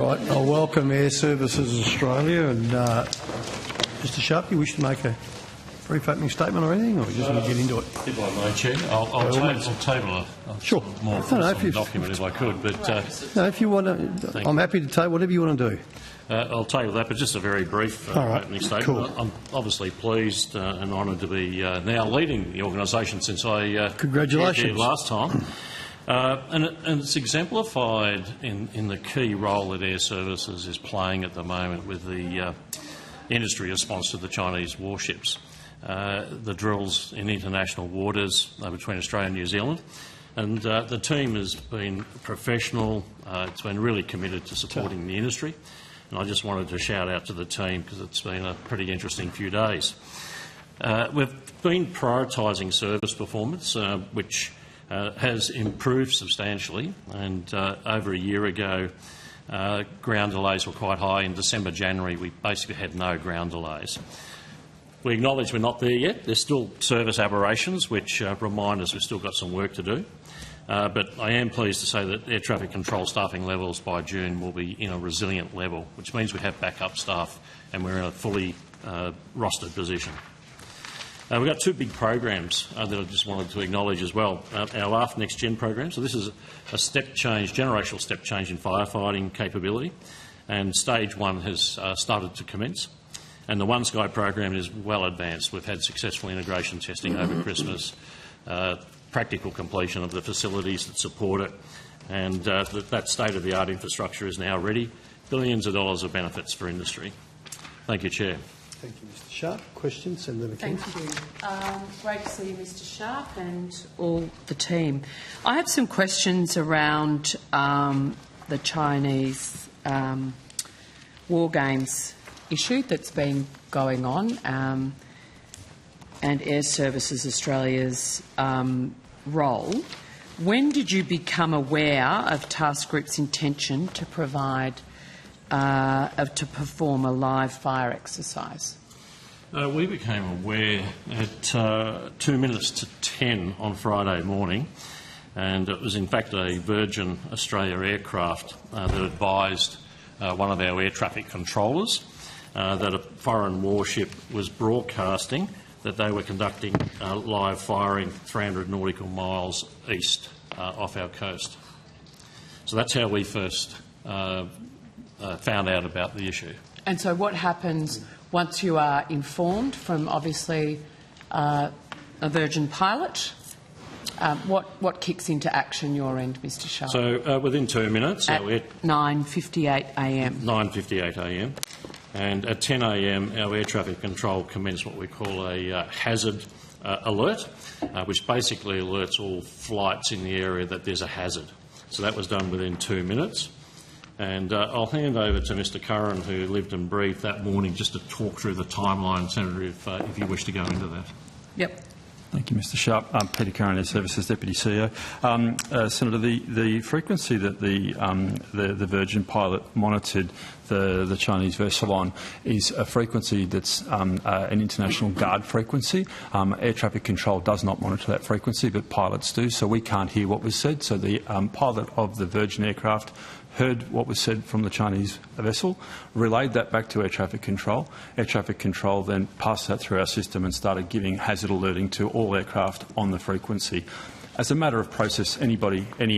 Right, I'll welcome Airservices Australia and Mr Sharp, you wish to make a brief opening statement or anything, or you just want to get into it? If I may, Chair, I'll table a sure. more document if I could. But no, if you want to, I'm happy to table whatever you want to do. I'll table that, but just a very brief opening statement. Cool. I'm obviously pleased and honoured to be now leading the organisation since I congratulations last time. And it's exemplified in the key role that Airservices is playing at the moment with the industry response to the Chinese warships. The drills in international waters between Australia and New Zealand. And the team has been professional. It's been really committed to supporting the industry. And I just wanted to shout out to the team because it's been a pretty interesting few days. We've been prioritising service performance, which has improved substantially, and over a year ago ground delays were quite high. In December, January we basically had no ground delays. We acknowledge we're not there yet. There's still service aberrations which remind us we've still got some work to do, but I am pleased to say that air traffic control staffing levels by June will be in a resilient level, which means we have backup staff and we're in a fully rostered position. We've got two big programs that I just wanted to acknowledge as well. Our AFT Next Gen program, so this is a step change, generational step change in firefighting capability, and stage one has started to commence. And the One Sky program is well advanced. We've had successful integration testing over Christmas, practical completion of the facilities that support it, and that state-of-the-art infrastructure is now ready. Billions of dollars of benefits for industry. Thank you, Chair. Thank you, Mr Sharp. Questions? Senator King. Thank you. Great to see you, Mr Sharp, and all the team. I have some questions around the Chinese war games issue that's been going on and Airservices Australia's role. When did you become aware of Task Group's intention to provide to perform a live fire exercise? We became aware at 2 minutes to 10 on Friday morning, and it was in fact a Virgin Australia aircraft that advised one of our air traffic controllers that a foreign warship was broadcasting that they were conducting live firing 300 nautical miles east off our coast. So that's how we first found out about the issue. And so what happens once you are informed from, obviously, a Virgin pilot? What kicks into action your end, Mr Sharp? So within 2 minutes. At 9:58 a.m. 9:58 a.m. And at 10 a.m. our air traffic control commenced what we call a hazard alert, which basically alerts all flights in the area that there's a hazard. So that was done within 2 minutes. And I'll hand over to Mr Curran, who lived and breathed that morning, just to talk through the timeline, Senator, if you wish to go into that. Yep. Thank you, Mr Sharp. Peter Curran, Airservices Deputy CEO. Senator, the frequency that the Virgin pilot monitored the Chinese vessel on is a frequency that's an international guard frequency. Air traffic control does not monitor that frequency, but pilots do, so we can't hear what was said. So the pilot of the Virgin aircraft heard what was said from the Chinese vessel, relayed that back to air traffic control. Air traffic control then passed that through our system and started giving hazard alerting to all aircraft on the frequency. As a matter of process, any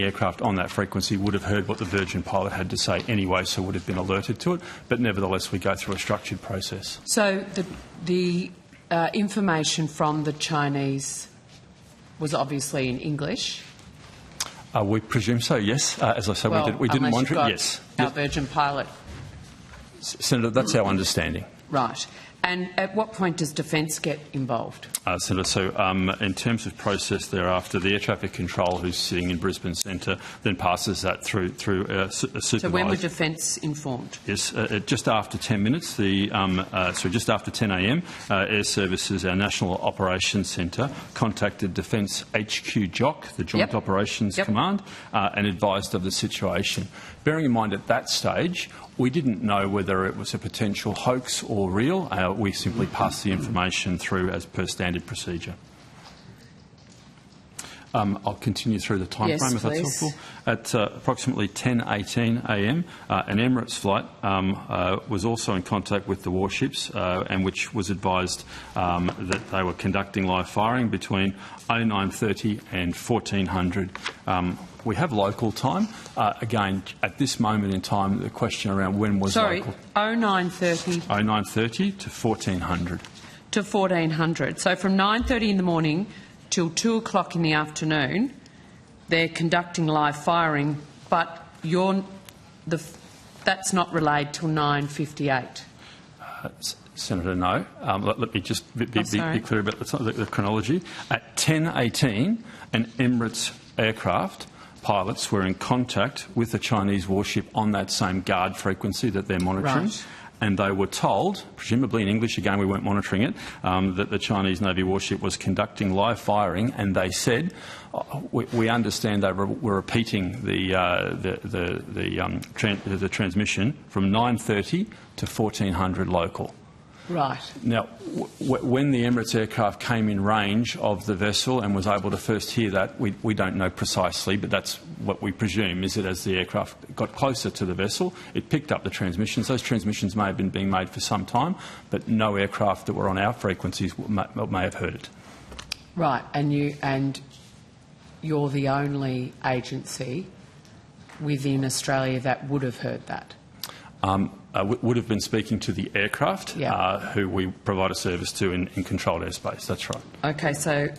aircraft on that frequency would have heard what the Virgin pilot had to say anyway, so would have been alerted to it. But nevertheless, we go through a structured process. So the information from the Chinese was obviously in English. We presume so, yes. As I say, we didn't monitor it. Yes. Our Virgin pilot. Senator, that's our understanding. Right. And at what point does Defence get involved? Senator, so in terms of process thereafter, the air traffic control who's sitting in Brisbane Centre then passes that through a supervisor. So when were Defence informed? Yes, just after 10 minutes, just after 10 a.m, Airservices, our National Operations Centre, contacted Defence HQ JOC, the Joint Operations Command, and advised of the situation. Bearing in mind at that stage, we didn't know whether it was a potential hoax or real. We simply passed the information through as per standard procedure. I'll continue through the time Yes, frame if that's please. helpful. At approximately 10:18 a.m, an Emirates flight was also in contact with the warships, and which was advised that they were conducting live firing between 09:30 and 1400. We have local time. Again, at this moment in time, the question around when was local. 09:30 09:30 to 1400. to 1400. So from 9:30 in the morning till 2 o'clock in the afternoon, they're conducting live firing, but that's not relayed till 9:58. Senator, no. Let me just be clear about the chronology. At 10:18, an Emirates aircraft pilots were in contact with the Chinese warship on that same guard frequency that they're monitoring. Right. And they were told, presumably in English, again we weren't monitoring it, that the Chinese Navy warship was conducting live firing, and they said, we understand they were repeating the transmission from 9:30 to 1400 local. Right. Now, when the Emirates aircraft came in range of the vessel and was able to first hear that, we don't know precisely, but that's what we presume, is that as the aircraft got closer to the vessel, it picked up the transmissions. Those transmissions may have been being made for some time, but no aircraft that were on our frequencies may have heard it. Right, and you're the only agency within Australia that would have heard that? Would have been speaking to the aircraft, Yeah. who we provide a service to in controlled airspace. That's right. Okay, so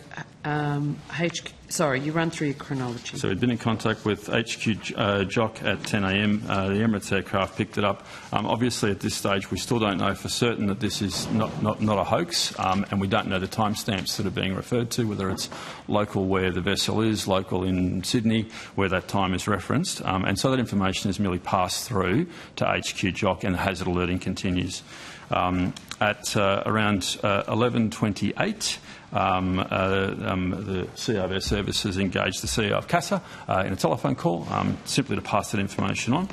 you run through your chronology. So we'd been in contact with HQ Jock at 10 a.m. The Emirates aircraft picked it up. Obviously, at this stage, we still don't know for certain that this is not a hoax, and we don't know the timestamps that are being referred to, whether it's local where the vessel is, local in Sydney, where that time is referenced. And so that information is merely passed through to HQ Jock, and the hazard alerting continues. At around 11:28, the CEO of Airservices engaged the CEO of CASA in a telephone call, simply to pass that information on.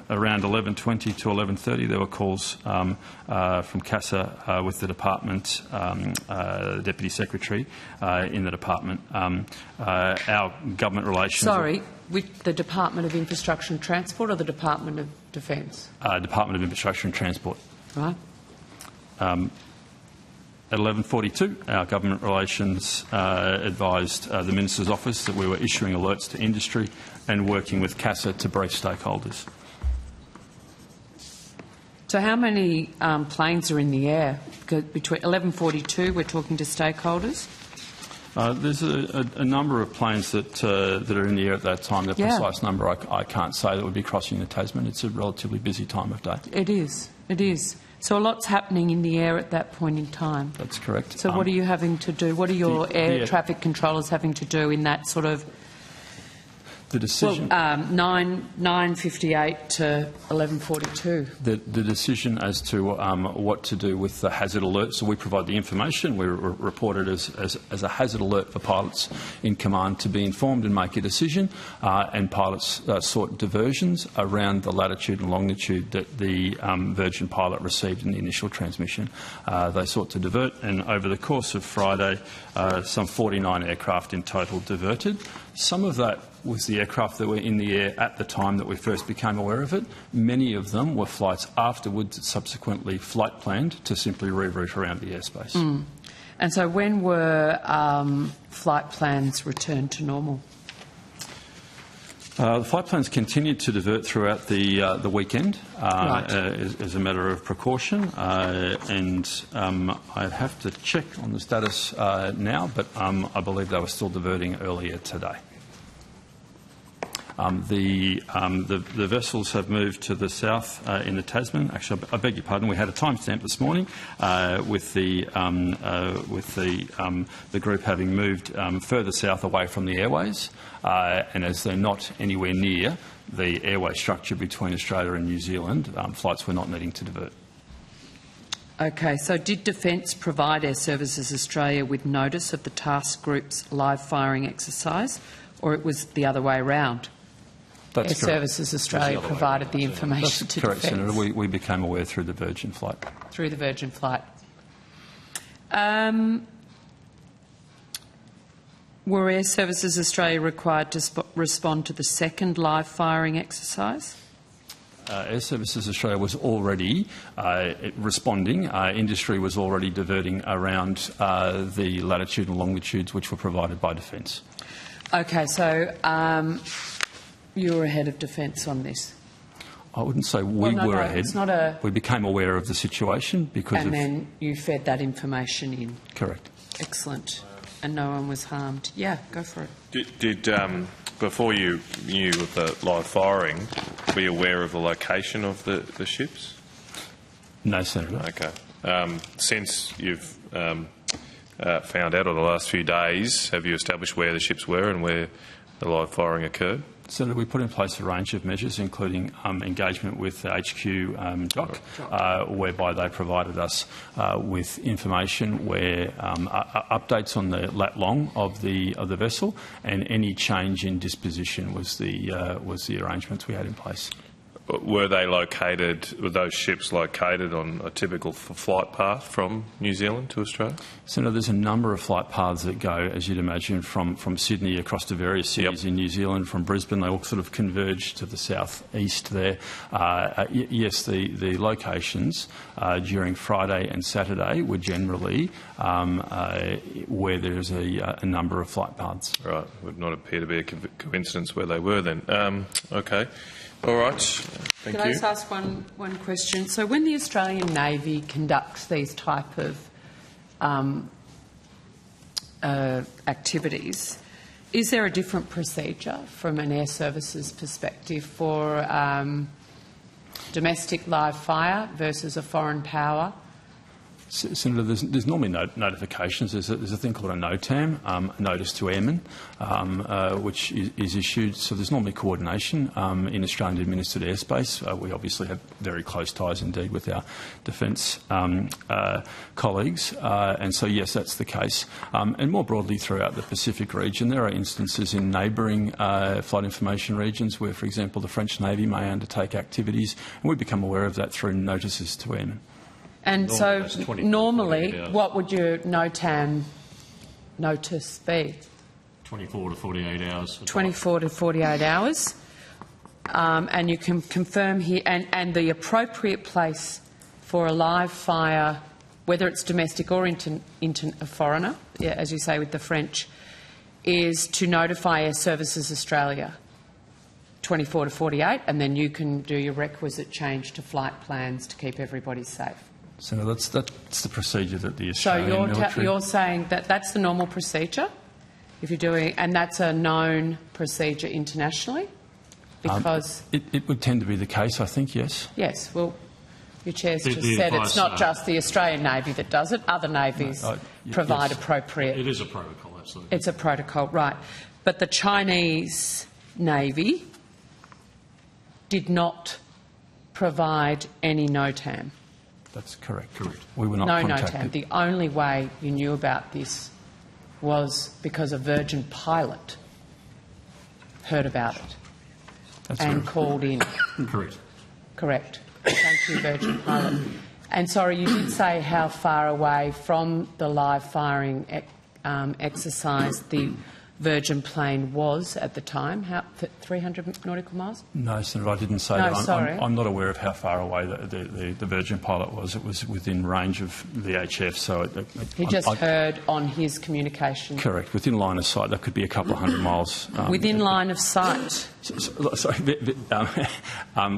Around 11:20 to 11:30, there were calls from CASA with the department, the Deputy Secretary in the department. Our government relations... Sorry, with the Department of Infrastructure and Transport or the Department of Defence? Department of Infrastructure and Transport. Right. At 11:42, our government relations advised the Minister's office that we were issuing alerts to industry and working with CASA to brief stakeholders. So how many planes are in the air? Because between 11:42, we're talking to stakeholders? There's a number of planes that are in the air at that time. The precise number I can't say. That would be crossing the Tasman. It's a relatively busy time of day. It is. It is. So a lot's happening in the air at that point in time. That's correct. So what are you having to do? What are your air traffic controllers having to do in that sort of... The decision... 9:58 to 11:42. The decision as to what to do with the hazard alert. So we provide the information. We report it as a hazard alert for pilots in command to be informed and make a decision. And pilots sought diversions around the latitude and longitude that the Virgin pilot received in the initial transmission. They sought to divert, and over the course of Friday, some 49 aircraft in total diverted. Some of that was the aircraft that were in the air at the time that we first became aware of it. Many of them were flights afterwards, subsequently flight planned to simply reroute around the airspace. And so when were flight plans returned to normal? The flight plans continued to divert throughout the weekend as a matter of precaution, and I'd have to check on the status now, but I believe they were still diverting earlier today. The vessels have moved to the south in the Tasman. Actually, I beg your pardon. We had a timestamp this morning with the group having moved further south away from the airways, and as they're not anywhere near the airway structure between Australia and New Zealand, flights were not needing to divert. Okay, so did Defence provide Airservices Australia with notice of the task group's live firing exercise, or it was the other way around? That's correct. Airservices Australia provided the information to correct, Defence. Senator. We became aware through the Virgin flight. Through the Virgin flight. Were Airservices Australia required to respond to the second live firing exercise? Airservices Australia was already responding. Industry was already diverting around the latitude and longitudes which were provided by Defence. Okay, so you were ahead of Defence on this? I wouldn't say we were ahead. It's not we became aware of the situation because and then you fed that information in? Correct. Excellent. And no one was harmed? Yeah, go for it. Did before you knew of the live firing, were you aware of the location of the ships? No, Senator. Okay. Since you've found out over the last few days, have you established where the ships were and where the live firing occurred? Senator, we put in place a range of measures, including engagement with HQ DOC, whereby they provided us with information where updates on the lat long of the vessel, and any change in disposition was the arrangements we had in place. Were those ships located on a typical flight path from New Zealand to Australia? Senator, there's a number of flight paths that go, as you'd imagine, from Sydney across to various cities in New Zealand. From Brisbane, they all sort of converge to the south-east there. Yes, the locations during Friday and Saturday were generally where there's a number of flight paths. Right. Would not appear to be a coincidence where they were then. Okay. All right. Thank you. Can I just ask one question? So when the Australian Navy conducts these type of activities, is there a different procedure from an Airservices perspective for domestic live fire versus a foreign power? Senator, there's normally notifications. There's a thing called a NOTAM, a Notice to Airmen, which is issued. So there's normally coordination in Australian administered airspace. We obviously have very close ties indeed with our defence colleagues. And so, yes, that's the case. And more broadly throughout the Pacific region, there are instances in neighbouring flight information regions where, for example, the French Navy may undertake activities, and we become aware of that through notices to airmen. And so normally, what would your NOTAM notice be? 24 to 48 hours. 24 to 48 hours. And you can confirm here, and the appropriate place for a live fire, whether it's domestic or a foreigner, as you say with the French, is to notify Airservices Australia 24 to 48, and then you can do your requisite change to flight plans to keep everybody safe. So that's the procedure that the Australian military... So you're saying that that's the normal procedure, if you're doing, and that's a known procedure internationally, because it would tend to be the case, I think. Yes. Yes. Well, your chair's just said it's not just the Australian Navy that does it. Other navies provide appropriate. It is a protocol, absolutely. It's a protocol, right? But the Chinese Navy did not provide any NOTAM. That's correct. We were not contacted. No NOTAM. The only way you knew about this was because a Virgin pilot heard about it and called in. Correct. Thank you, Virgin pilot. And sorry, you did say how far away from the live firing exercise the Virgin plane was at the time, 300 nautical miles? No, Senator, I didn't say that. I'm not aware of how far away the Virgin pilot was. It was within range of the HF, so... He just heard on his communication. Correct. Within line of sight. That could be a couple of hundred miles. Within line of sight?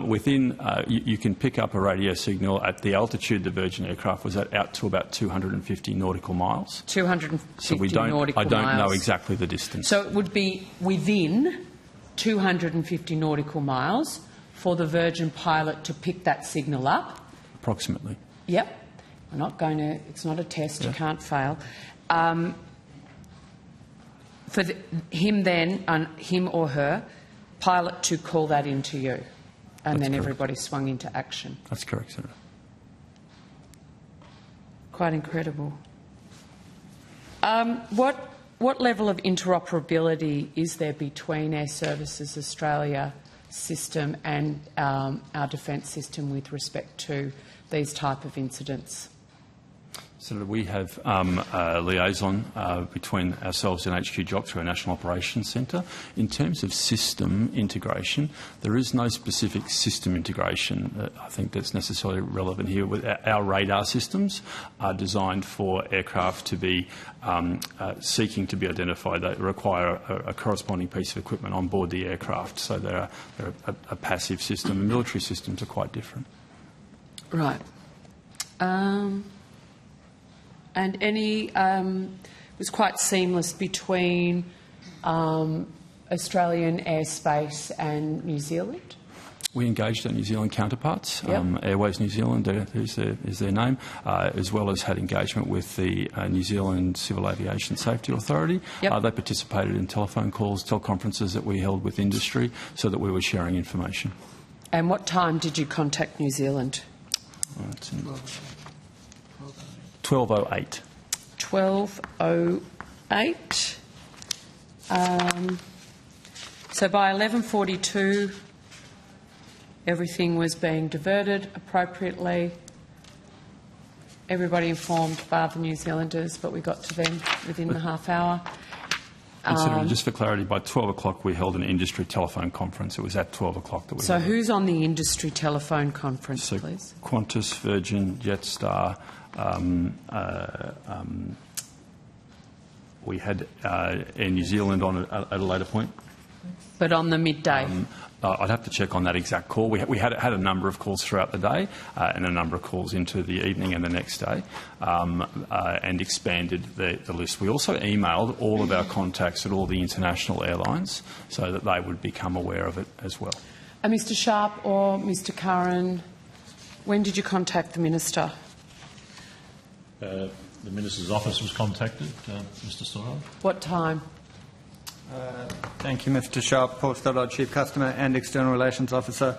Within... you can pick up a radio signal at the altitude the Virgin aircraft was at, out to about 250 nautical miles. 250 nautical miles. I don't know exactly the distance. So it would be within 250 nautical miles for the Virgin pilot to pick that signal up? Approximately. Yep. We're not going to... It's not a test. You can't fail. For him then, him or her, pilot to call that into you, and then everybody swung into action. That's correct, Senator. Quite incredible. What level of interoperability is there between Airservices Australia system and our defence system with respect to these type of incidents? Senator, we have a liaison between ourselves and HQ Jock through our National Operations Centre. In terms of system integration, there is no specific system integration that I think that's necessarily relevant here. With our radar systems are designed for aircraft to be seeking to be identified. They require a corresponding piece of equipment on board the aircraft, so they're a passive system. The military systems are quite different. Right. And it was quite seamless between Australian airspace and New Zealand? We engaged our New Zealand counterparts, Yep. Airways New Zealand is their name, as well as had engagement with the New Zealand Civil Aviation Safety Authority. Yep. They participated in telephone calls, teleconferences that we held with industry so that we were sharing information. And what time did you contact New Zealand? It's in 12:08. 12:08. So by 11:42, everything was being diverted appropriately. Everybody informed, bar the New Zealanders, but we got to them within the half hour. Considering, just for clarity, by 12 o'clock we held an industry telephone conference. It was at 12 o'clock that we So held it. who's on the industry telephone conference, So please? Qantas, Virgin, Jetstar. We had Air New Zealand on at a later point. But on the midday? I'd have to check on that exact call. We had a number of calls throughout the day and a number of calls into the evening and the next day, and expanded the list. We also emailed all of our contacts at all the international airlines so that they would become aware of it as well. Mr Sharp or Mr Curran, when did you contact the Minister? The Minister's office was contacted, Mr Stoddard. What time? Thank you, Mr Sharp. Paul Stoddard, Chief Customer and External Relations Officer.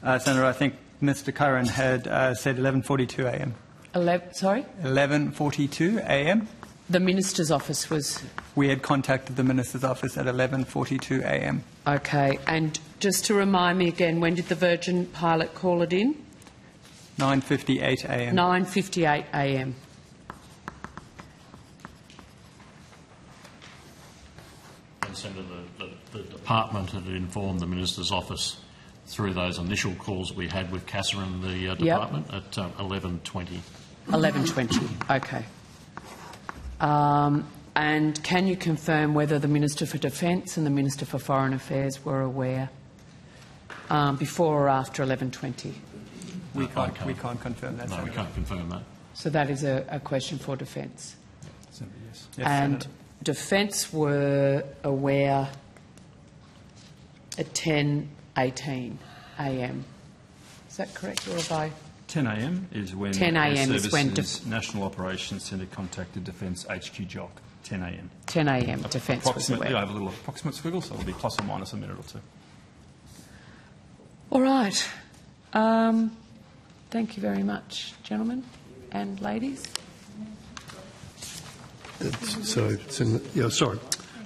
Senator, I think Mr Curran had said 11:42 a.m. 11:42 a.m. The Minister's office was... We had contacted the Minister's office at 11:42 a.m. Okay, and just to remind me again, when did the Virgin pilot call it in? 9:58 a.m. 9:58 a.m. Senator, the department had informed the Minister's office through those initial calls we had with CASA and the department at 11:20. 11:20, okay. And can you confirm whether the Minister for Defence and the Minister for Foreign Affairs were aware before or after 11:20? We can't confirm that, No, Senator. we can't confirm that. So that is a question for Defence. Senator, yes. Yes, And Senator. Defence were aware at 10:18 a.m. Is that correct, or have I? 10 a.m. is when 10 a.m. is when Airservices National Operations Centre contacted Defence HQ Jock. 10 a.m. 10 a.m. Defence was Approximately, aware. I have a little approximate squiggle, so it'll be plus or minus a minute or two. All right. Thank you very much, gentlemen and ladies. Sorry.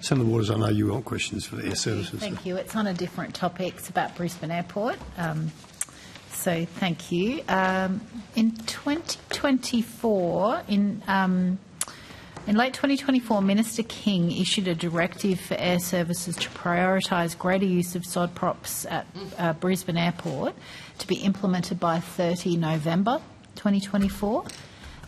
Senator Waters, I know you want questions for the Airservices. Thank you. It's on a different topic. It's about Brisbane Airport. So thank you. In 2024, in late 2024, Minister King issued a directive for Airservices to prioritise greater use of sod props at Brisbane Airport to be implemented by 30 November 2024.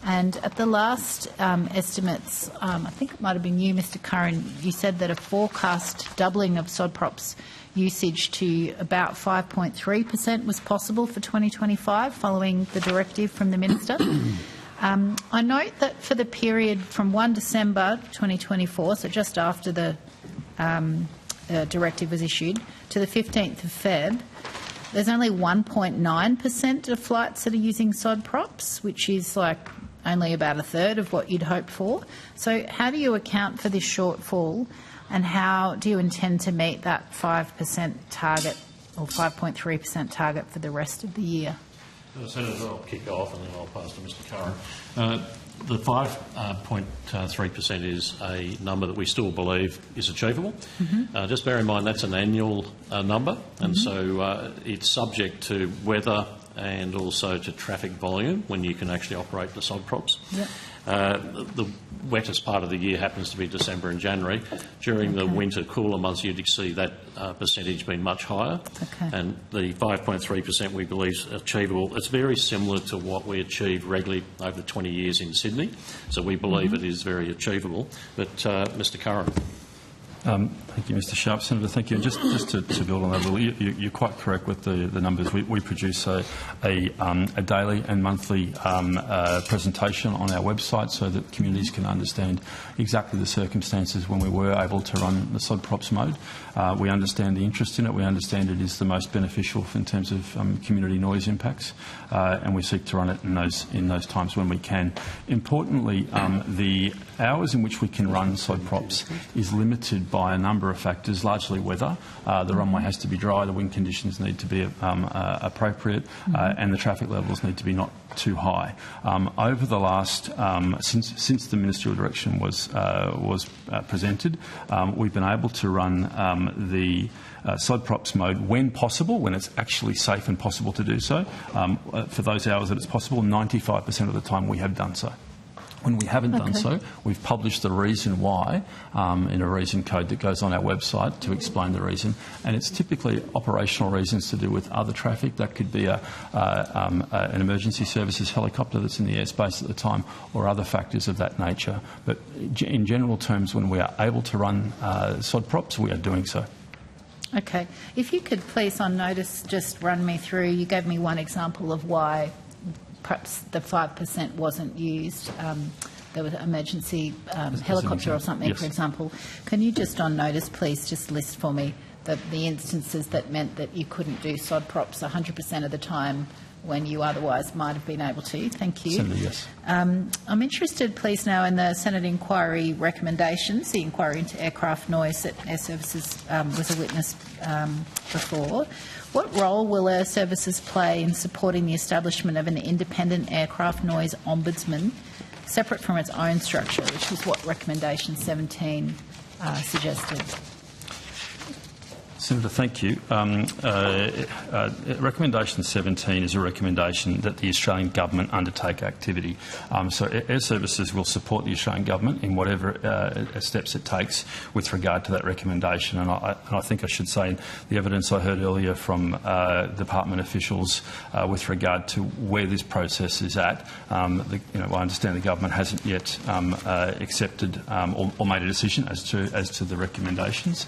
And at the last estimates, I think it might have been you, Mr Curran, you said that a forecast doubling of sod props usage to about 5.3% was possible for 2025 following the directive from the Minister. I note that for the period from 1 December 2024, so just after the directive was issued, to the 15th of Feb, there's only 1.9% of flights that are using sod props, which is like only about a third of what you'd hoped for. So how do you account for this shortfall, and how do you intend to meet that 5% target or 5.3% target for the rest of the year? Senator, I'll kick off and then I'll pass to Mr Curran. The 5.3% is a number that we still believe is achievable. Just bear in mind that's an annual number, and so it's subject to weather and also to traffic volume when you can actually operate the sod props. Yep. The wettest part of the year happens to be December and January. During the winter, cooler months, you'd see that percentage being much higher. Okay. And the 5.3% we believe is achievable. It's very similar to what we achieved regularly over 20 years in Sydney, so we believe it is very achievable. But Mr Curran. Thank you, Mr Sharp. Senator, thank you. Just to build on that a little, you're quite correct with the numbers. We produce a daily and monthly presentation on our website so that communities can understand exactly the circumstances when we were able to run the sod props mode. We understand the interest in it. We understand it is the most beneficial in terms of community noise impacts, and we seek to run it in those times when we can. Importantly, the hours in which we can run sod props is limited by a number of factors, largely weather. The runway has to be dry, the wind conditions need to be appropriate, and the traffic levels need to be not too high. Over the last, since the ministerial direction was presented, we've been able to run the sod props mode when possible, when it's actually safe and possible to do so. For those hours that it's possible, 95% of the time we have done so. When we haven't done so, we've published the reason why in a reason code that goes on our website to explain the reason. And it's typically operational reasons to do with other traffic. That could be an emergency services helicopter that's in the airspace at the time, or other factors of that nature. But in general terms, when we are able to run sod props, we are doing so. Okay. If you could please, on notice, just run me through, you gave me one example of why perhaps the 5% wasn't used. There was an emergency helicopter or something, yes, for example. Can you just on notice, please, just list for me the instances that meant that you couldn't do sod props 100% of the time when you otherwise might have been able to? Thank you. Senator, yes. I'm interested, please, now in the Senate inquiry recommendations, the inquiry into aircraft noise that Airservices was a witness before. What role will Airservices play in supporting the establishment of an independent aircraft noise ombudsman, separate from its own structure, which is what recommendation 17 suggested? Senator, thank you. Recommendation 17 is a recommendation that the Australian Government undertake activity. So Airservices will support the Australian Government in whatever steps it takes with regard to that recommendation. And I think I should say the evidence I heard earlier from department officials with regard to where this process is at, I understand the Government hasn't yet accepted or made a decision as to the recommendations.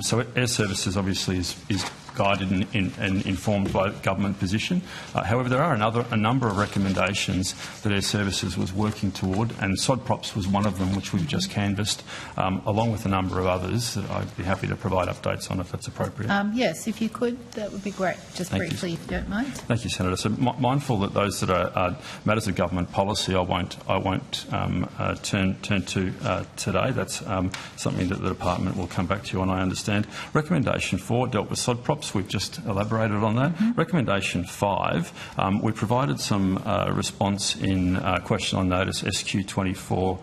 So Airservices obviously is guided and informed by government position. However, there are a number of recommendations that Airservices was working toward, and sod props was one of them, which we've just canvassed, along with a number of others that I'd be happy to provide updates on if that's appropriate. Yes, if you could, that would be great. Just Thank briefly, you. if you don't mind. Thank you, Senator. So mindful that those that are matters of government policy, I won't turn to today. That's something that the department will come back to you on, I understand. Recommendation 4 dealt with sod props. We've just elaborated on that. Recommendation 5, we provided some response in question on notice SQ24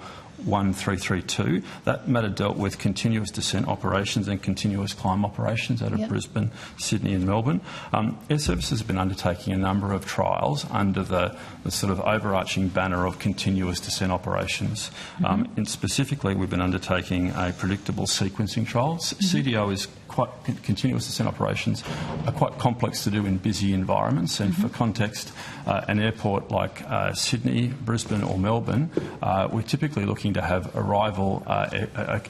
1332. That matter dealt with continuous descent operations and continuous climb operations out of Brisbane, Sydney and Melbourne. Airservices has been undertaking a number of trials under the sort of overarching banner of continuous descent operations. And specifically, we've been undertaking a predictable sequencing trial. CDO is continuous descent operations are quite complex to do in busy environments, and for context, an airport like Sydney, Brisbane or Melbourne, we're typically looking to have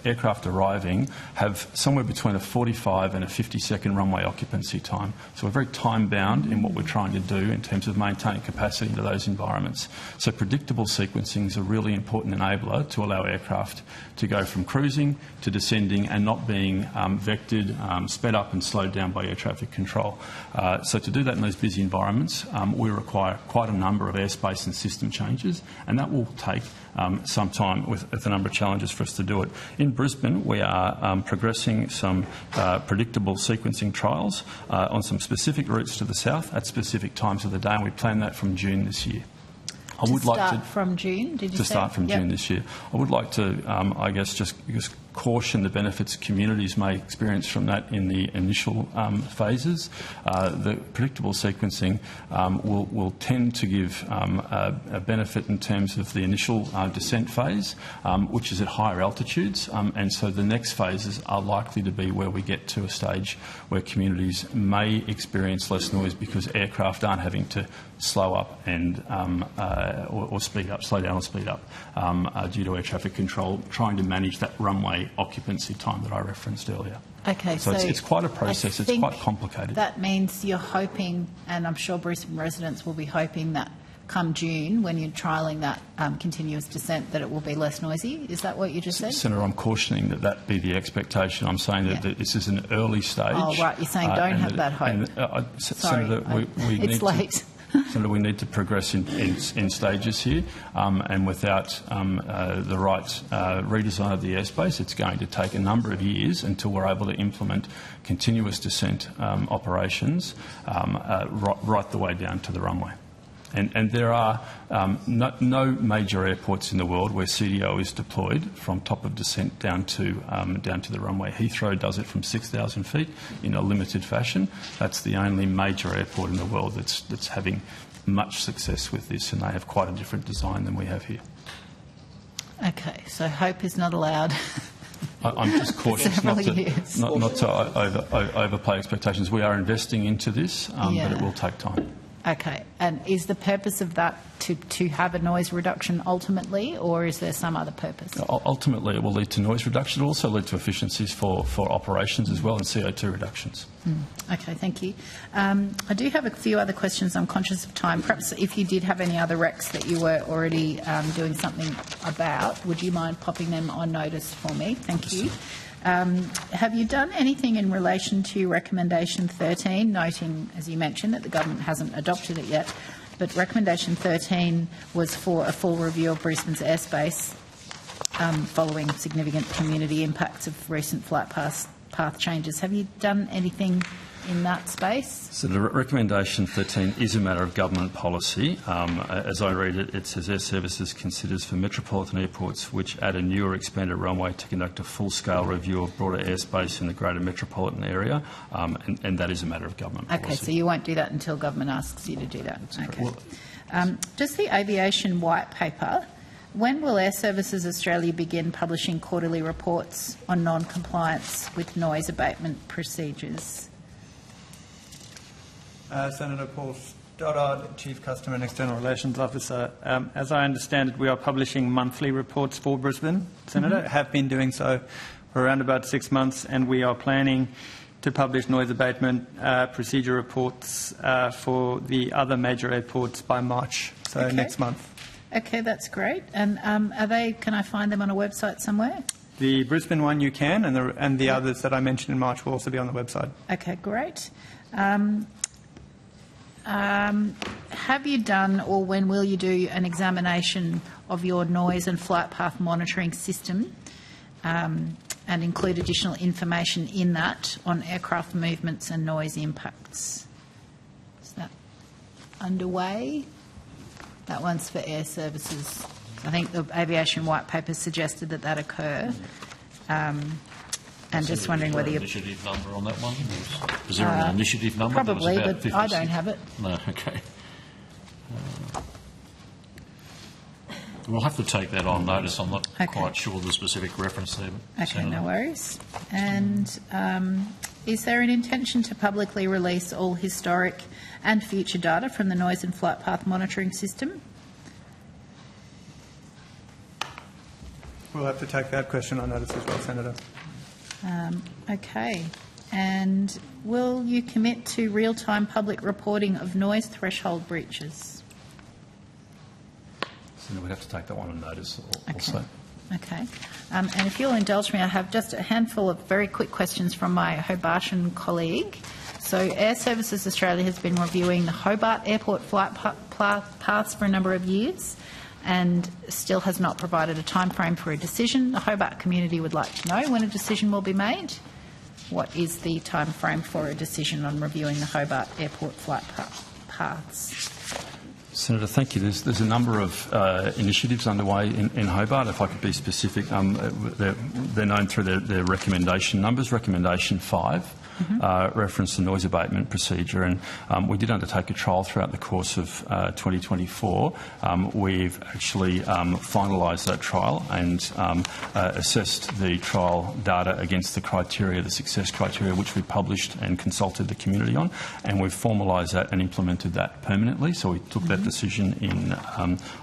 aircraft arriving have somewhere between a 45 and a 50-second runway occupancy time. So we're very time-bound in what we're trying to do in terms of maintaining capacity into those environments. So predictable sequencing is a really important enabler to allow aircraft to go from cruising to descending and not being vectored, sped up and slowed down by air traffic control. So to do that in those busy environments, we require quite a number of airspace and system changes, and that will take some time with a number of challenges for us to do it. In Brisbane, we are progressing some predictable sequencing trials on some specific routes to the south at specific times of the day, and we plan that from June this year. From June, did you say? To start from June this year. I would like to, I guess, just caution the benefits communities may experience from that in the initial phases. The predictable sequencing will tend to give a benefit in terms of the initial descent phase, which is at higher altitudes, and so the next phases are likely to be where we get to a stage where communities may experience less noise because aircraft aren't having to slow up and or speed up, slow down or speed up due to air traffic control, trying to manage that runway occupancy time that I referenced earlier. Okay, so it's quite a process. It's quite complicated. That means you're hoping, and I'm sure Brisbane residents will be hoping that come June, when you're trialling that continuous descent, that it will be less noisy. Is that what you just said? Senator, I'm cautioning that be the expectation. I'm saying that this is an early stage. Oh, right. You're saying don't have that hope. Sorry, Senator, it's late. Senator, we need to progress in stages here, and without the right redesign of the airspace, it's going to take a number of years until we're able to implement continuous descent operations right the way down to the runway. And there are no major airports in the world where CDO is deployed from top of descent down to the runway. Heathrow does it from 6,000 feet in a limited fashion. That's the only major airport in the world that's having much success with this, and they have quite a different design than we have here. Okay, so hope is not allowed. I'm just cautious not to overplay expectations. We are investing into this, but it will take time. Okay, and is the purpose of that to have a noise reduction ultimately, or is there some other purpose? Ultimately, it will lead to noise reduction. It will also lead to efficiencies for operations as well, and CO2 reductions. Okay, thank you. I do have a few other questions. I'm conscious of time. Perhaps if you did have any other recs that you were already doing something about, would you mind popping them on notice for me? Thank you. Have you done anything in relation to Recommendation 13, noting, as you mentioned, that the government hasn't adopted it yet, but Recommendation 13 was for a full review of Brisbane's airspace following significant community impacts of recent flight path changes. Have you done anything in that space? So the Recommendation 13 is a matter of government policy. As I read it, it says Airservices considers for metropolitan airports which add a new or expanded runway to conduct a full-scale review of broader airspace in the greater metropolitan area, and that is a matter of government policy. Okay, so you won't do that until government asks you to do that. Okay. Just the aviation white paper. When will Airservices Australia begin publishing quarterly reports on non-compliance with noise abatement procedures? Senator Paul Stoddard, Chief Customer and External Relations Officer. As I understand it, we are publishing monthly reports for Brisbane, Senator. Have been doing so for around about 6 months, and we are planning to publish noise abatement procedure reports for the other major airports by March, so next month. Okay, that's great. And can I find them on a website somewhere? The Brisbane one you can, and the others that I mentioned in March will also be on the website. Okay, great. Have you done, or when will you do, an examination of your noise and flight path monitoring system and include additional information in that on aircraft movements and noise impacts? Is that underway? That one's for Airservices. I think the aviation white paper suggested that occur. And just wondering whether you... initiative number on that one? Is there an initiative number? Probably, that was about but 56? I don't have it. No, okay. We'll have to take that on notice. I'm not quite sure the specific reference there. Okay, no worries. And is there an intention to publicly release all historic and future data from the noise and flight path monitoring system? We'll have to take that question on notice as well, Senator. Okay. And will you commit to real-time public reporting of noise threshold breaches? So we'd have to take that one on notice also. Okay. And if you'll indulge me, I have just a handful of very quick questions from my Hobartian colleague. So Airservices Australia has been reviewing the Hobart Airport flight paths for a number of years and still has not provided a time frame for a decision. The Hobart community would like to know when a decision will be made. What is the time frame for a decision on reviewing the Hobart Airport flight paths? Senator, thank you. There's a number of initiatives underway in Hobart. If I could be specific, they're known through their recommendation numbers. Recommendation 5 referenced the noise abatement procedure, and we did undertake a trial throughout the course of 2024. We've actually finalised that trial and assessed the trial data against the criteria, the success criteria, which we published and consulted the community on, and we've formalised that and implemented that permanently. So we took that decision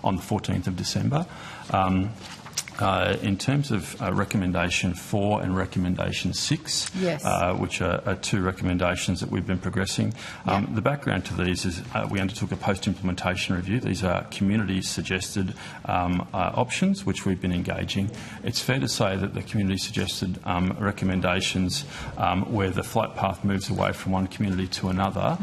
on the 14th of December. In terms of recommendation 4 and recommendation 6, yes. Which are two recommendations that we've been progressing, the background to these is we undertook a post-implementation review. These are community-suggested options which we've been engaging. It's fair to say that the community-suggested recommendations where the flight path moves away from one community to another,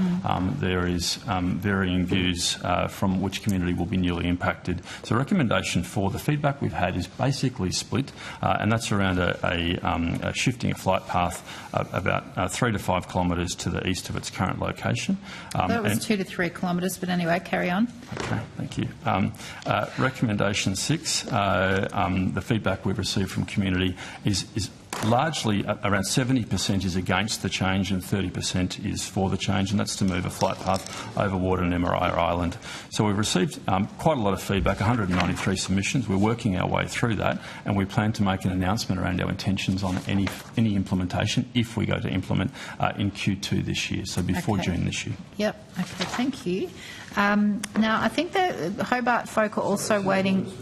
there is varying views from which community will be newly impacted. So recommendation 4, the feedback we've had is basically split, and that's around a shifting a flight path about 3 to 5 kilometres to the east of its current location. That was 2 to 3 kilometres, but anyway, carry on. Okay, thank you. Recommendation 6, the feedback we've received from community is largely around 70% is against the change and 30% is for the change, and that's to move a flight path over Warden and Emerald Island. So we've received quite a lot of feedback, 193 submissions. We're working our way through that, and we plan to make an announcement around our intentions on any implementation, if we go to implement, in Q2 this year, so before June this year. Yep, okay, thank you. Now, I think the Hobart folk are also waiting.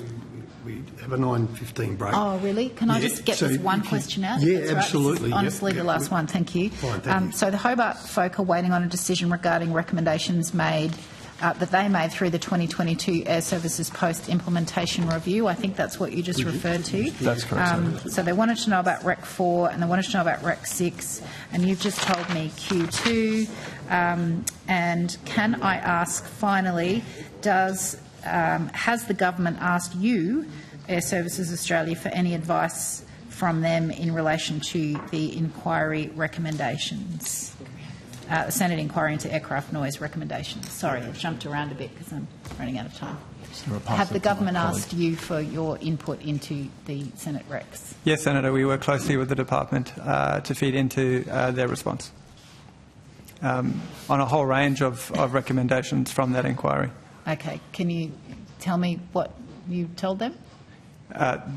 We have a 9:15 break. Oh, really? Can I just get this one question out? Yeah, That's right. absolutely. This is honestly, the last one. Thank you. Fine, thank you. So the Hobart folk are waiting on a decision regarding recommendations made that they made through the 2022 Airservices post-implementation review. I think that's what you just referred to. That's correct. So they wanted to know about Rec 4 and they wanted to know about Rec 6, and you've just told me Q2. And can I ask, finally, has the government asked you, Airservices Australia, for any advice from them in relation to the inquiry recommendations? The Senate inquiry into aircraft noise recommendations. Sorry, I've jumped around a bit because I'm running out of time. Have the government asked you for your input into the Senate recs? Yes, Senator, we work closely with the department to feed into their response on a whole range of recommendations from that inquiry. Okay, can you tell me what you told them?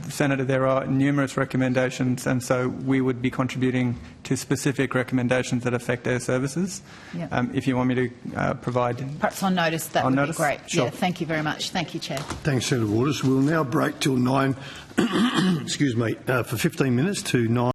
Senator, there are numerous recommendations, and so we would be contributing to specific recommendations that affect Airservices. Yep. If you want me to provide... Perhaps on notice, that would be great. Sure. Yeah, thank you very much. Thank you, Chair. Thanks, Senator Waters. We'll now break till 9, excuse me, for 15 minutes to 9.